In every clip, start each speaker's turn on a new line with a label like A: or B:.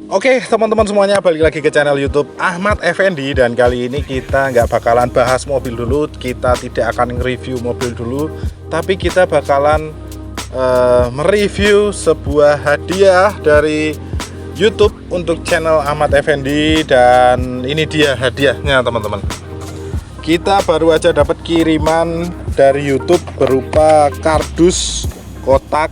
A: Oke teman-teman semuanya, balik lagi ke channel YouTube Ahmad Effendi. Dan kali ini kita nggak bakalan bahas mobil dulu, kita tidak akan nge-review mobil dulu, tapi kita bakalan mereview sebuah hadiah dari YouTube untuk channel Ahmad Effendi. Dan ini dia hadiahnya teman-teman. Kita baru aja dapat kiriman dari YouTube berupa kardus kotak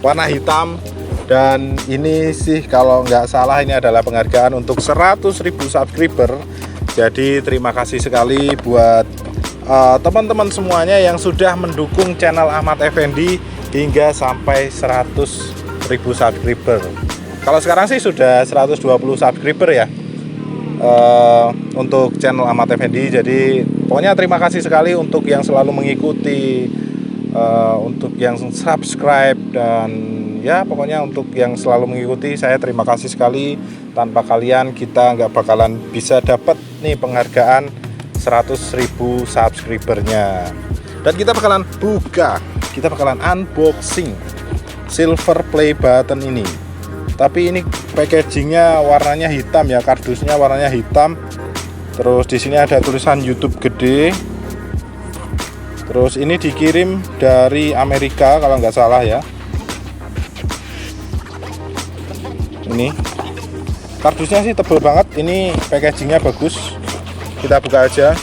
A: warna hitam. Dan ini sih kalau nggak salah ini adalah penghargaan untuk 100.000 subscriber. Jadi terima kasih sekali buat teman-teman semuanya yang sudah mendukung channel Ahmad Effendi hingga sampai 100.000 subscriber. Kalau sekarang sih sudah 120 subscriber ya untuk channel Ahmad Effendi. Jadi pokoknya terima kasih sekali untuk yang selalu mengikuti, untuk yang subscribe, dan ya pokoknya untuk yang selalu mengikuti. Saya terima kasih sekali. Tanpa kalian kita nggak bakalan bisa dapat nih penghargaan 100.000 subscribernya. Dan kita bakalan buka, kita bakalan unboxing silver play button ini. Tapi ini packagingnya warnanya hitam ya, kardusnya warnanya hitam. Terus di sini ada tulisan YouTube gede. Terus ini dikirim dari Amerika kalau nggak salah ya. Ini kardusnya sih tebal banget, ini packagingnya bagus. Kita buka aja.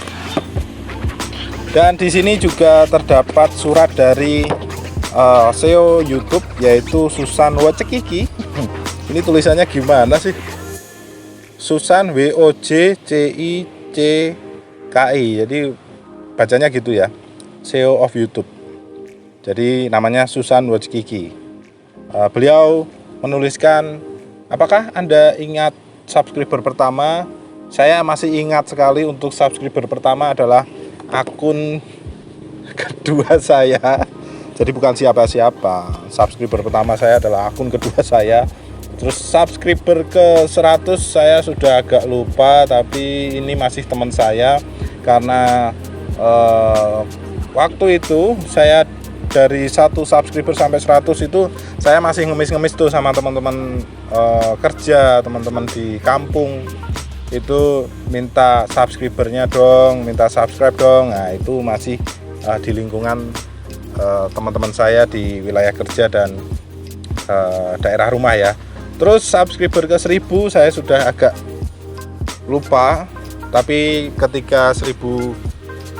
A: Dan di sini juga terdapat surat dari CEO YouTube, yaitu Susan Wojcicki. Ini tulisannya gimana sih? Susan Wojcicki. Jadi bacanya gitu ya, CEO of YouTube. Jadi namanya Susan Wojcicki. Beliau menuliskan, apakah Anda ingat subscriber pertama? Saya masih ingat sekali. Untuk subscriber pertama adalah akun kedua saya. Jadi bukan siapa-siapa. Subscriber pertama saya adalah akun kedua saya. Terus subscriber ke 100 saya sudah agak lupa, tapi ini masih teman saya. Karena waktu itu saya dari 1 subscriber sampai 100 itu saya masih ngemis-ngemis tuh sama teman-teman kerja, teman-teman di kampung. Itu minta subscribernya dong, minta subscribe dong. Nah itu masih di lingkungan teman-teman saya di wilayah kerja dan daerah rumah ya. Terus subscriber ke 1000 saya sudah agak lupa. Tapi ketika 1000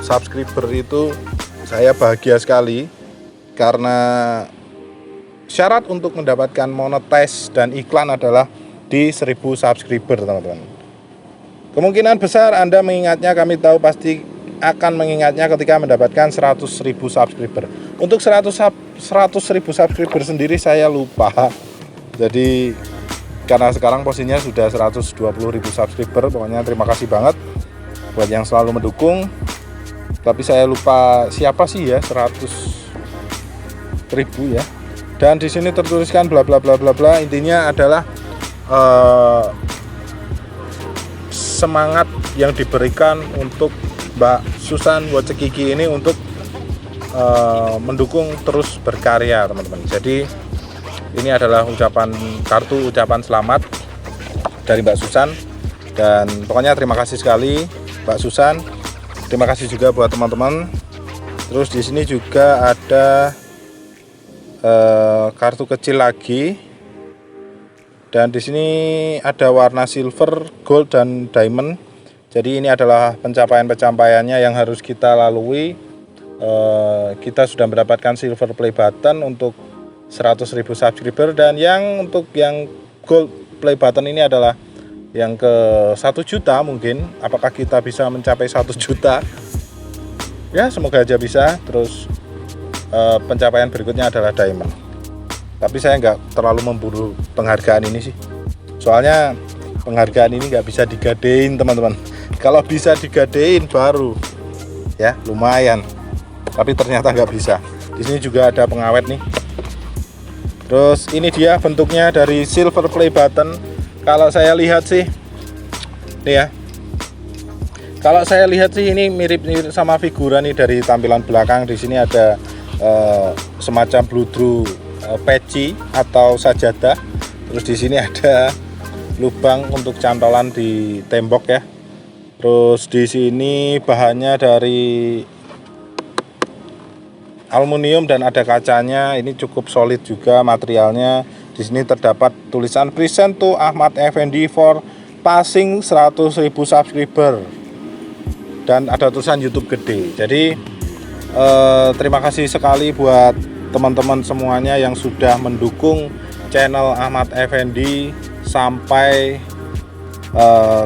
A: subscriber itu saya bahagia sekali, karena syarat untuk mendapatkan monetize dan iklan adalah di 1000 subscriber teman-teman. Kemungkinan besar Anda mengingatnya, kami tahu pasti akan mengingatnya ketika mendapatkan 100.000 subscriber. Untuk 100.000 subscriber sendiri saya lupa. Jadi karena sekarang posisinya sudah 120.000 subscriber. Pokoknya terima kasih banget buat yang selalu mendukung. Tapi saya lupa siapa sih ya 100.000 ya. Dan di sini tertuliskan bla bla bla bla bla. Intinya adalah semangat yang diberikan untuk Mbak Susan Wojcicki ini untuk mendukung terus berkarya teman-teman. Jadi ini adalah kartu ucapan selamat dari Mbak Susan. Dan pokoknya terima kasih sekali Mbak Susan. Terima kasih juga buat teman-teman. Terus di sini juga ada kartu kecil lagi. Dan di sini ada warna silver, gold, dan diamond. Jadi ini adalah pencapaian-pencapaiannya yang harus kita lalui. Kita sudah mendapatkan silver play button untuk 100.000 subscriber. Dan untuk yang gold play button ini adalah yang ke 1 juta mungkin. Apakah kita bisa mencapai 1 juta? Ya semoga aja bisa. Terus pencapaian berikutnya adalah diamond. Tapi saya nggak terlalu memburu penghargaan ini sih. Soalnya penghargaan ini nggak bisa digadein teman-teman. Kalau bisa digadein baru ya lumayan. Tapi ternyata nggak bisa. Di sini juga ada pengawet nih. Terus ini dia bentuknya dari silver play button. Kalau saya lihat sih, nih ya. Kalau saya lihat sih ini mirip-mirip sama figuran nih dari tampilan belakang. Di sini ada semacam bludru peci atau sajadah. Terus di sini ada lubang untuk cantolan di tembok ya. Terus di sini bahannya dari aluminium dan ada kacanya. Ini cukup solid juga materialnya. Di sini terdapat tulisan present to Ahmad Effendi for passing 100.000 subscriber. Dan ada tulisan YouTube gede. Jadi terima kasih sekali buat teman-teman semuanya yang sudah mendukung channel Ahmad Effendi sampai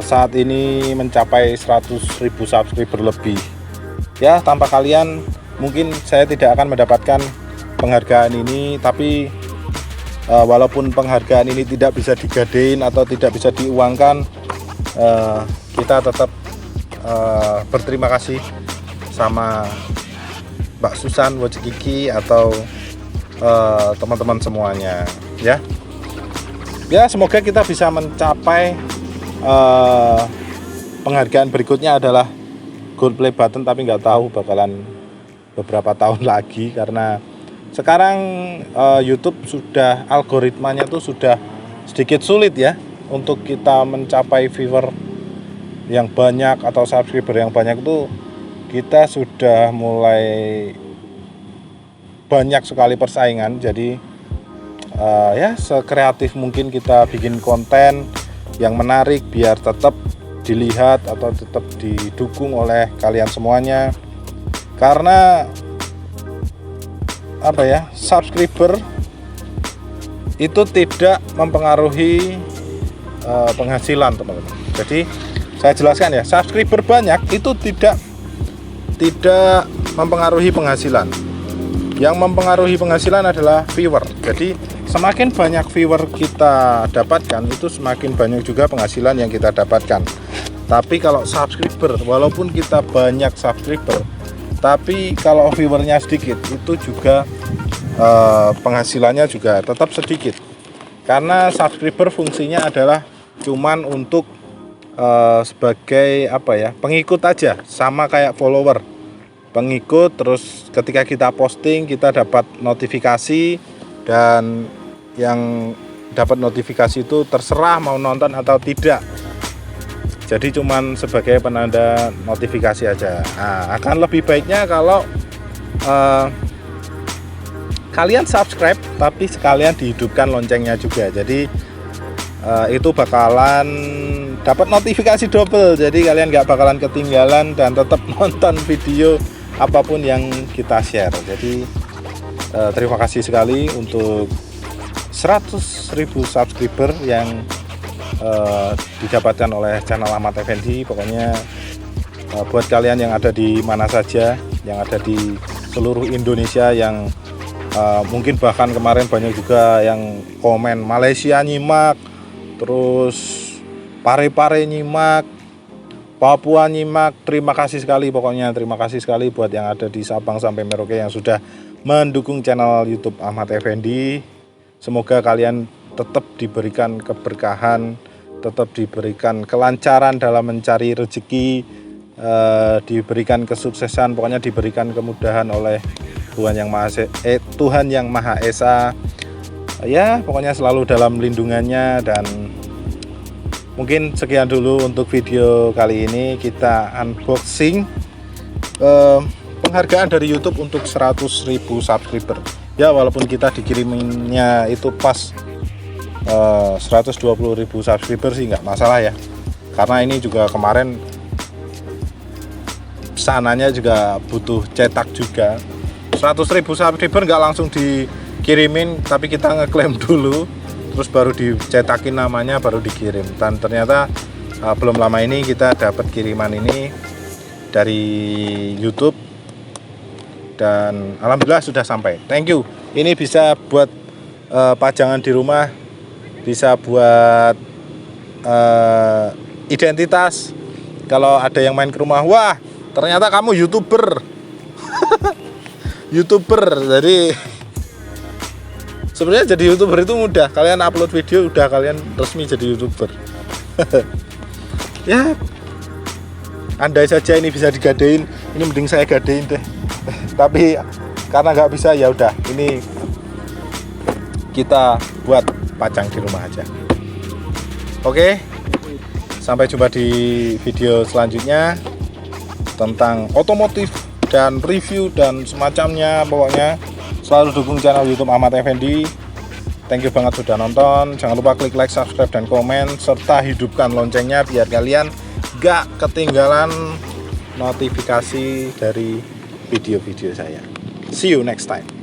A: saat ini mencapai 100.000 subscriber lebih. Ya, tanpa kalian mungkin saya tidak akan mendapatkan penghargaan ini, tapi walaupun penghargaan ini tidak bisa digadein atau tidak bisa diuangkan, kita tetap berterima kasih sama Mbak Susan Wojciki atau teman-teman semuanya ya. Ya, semoga kita bisa mencapai penghargaan berikutnya adalah gold play button, tapi nggak tahu bakalan beberapa tahun lagi karena sekarang YouTube sudah algoritmanya tuh sudah sedikit sulit ya untuk kita mencapai viewer yang banyak atau subscriber yang banyak. Itu kita sudah mulai banyak sekali persaingan. Jadi ya sekreatif mungkin kita bikin konten yang menarik biar tetap dilihat atau tetap didukung oleh kalian semuanya. Karena apa ya, subscriber itu tidak mempengaruhi penghasilan teman-teman. Jadi saya jelaskan ya, subscriber banyak itu tidak mempengaruhi penghasilan. Yang mempengaruhi penghasilan adalah viewer. Jadi semakin banyak viewer kita dapatkan, itu semakin banyak juga penghasilan yang kita dapatkan. Tapi kalau subscriber, walaupun kita banyak subscriber, tapi kalau viewernya sedikit, itu juga penghasilannya juga tetap sedikit. Karena subscriber fungsinya adalah cuman untuk sebagai apa ya, pengikut aja, sama kayak follower. Pengikut, terus ketika kita posting kita dapat notifikasi, dan yang dapat notifikasi itu terserah mau nonton atau tidak. Jadi cuman sebagai penanda notifikasi aja. Nah, akan lebih baiknya kalau kalian subscribe tapi sekalian dihidupkan loncengnya juga. Jadi itu bakalan dapat notifikasi double. Jadi kalian nggak bakalan ketinggalan dan tetap nonton video apapun yang kita share. Jadi terima kasih sekali untuk 100.000 subscriber yang didapatkan oleh channel Ahmad Effendi. Pokoknya buat kalian yang ada di mana saja, yang ada di seluruh Indonesia, yang mungkin bahkan kemarin banyak juga yang komen Malaysia nyimak, terus Pare-Pare nyimak, Papua nyimak. Terima kasih sekali, pokoknya terima kasih sekali buat yang ada di Sabang sampai Merauke yang sudah mendukung channel YouTube Ahmad Effendi. Semoga kalian tetap diberikan keberkahan, tetap diberikan kelancaran dalam mencari rezeki, diberikan kesuksesan, pokoknya diberikan kemudahan oleh Tuhan yang Maha Esa. Ya, pokoknya selalu dalam lindungannya. Dan mungkin sekian dulu untuk video kali ini. Kita unboxing penghargaan dari YouTube untuk 100.000 subscriber. Ya, walaupun kita dikiriminnya itu pas 120.000 subscriber sih nggak masalah ya. Karena ini juga kemarin sananya juga butuh cetak juga. 100.000 subscriber nggak langsung dikirimin, tapi kita ngeklaim dulu, terus baru dicetakin namanya, baru dikirim. Dan ternyata belum lama ini kita dapat kiriman ini dari YouTube, dan alhamdulillah sudah sampai. Thank you. Ini bisa buat pajangan di rumah, bisa buat identitas. Kalau ada yang main ke rumah, wah ternyata kamu YouTuber. YouTuber. Jadi sebenarnya jadi YouTuber itu mudah. Kalian upload video udah kalian resmi jadi YouTuber. Ya, andai saja ini bisa digadein, ini mending saya gadein deh. Tapi karena nggak bisa, ya udah, ini kita buat dipajang di rumah aja. Oke, sampai jumpa di video selanjutnya tentang otomotif dan review dan semacamnya. Pokoknya selalu dukung channel YouTube Ahmad Effendi. Thank you banget sudah nonton. Jangan lupa klik like, subscribe, dan komen, serta hidupkan loncengnya biar kalian gak ketinggalan notifikasi dari video-video saya. See you next time.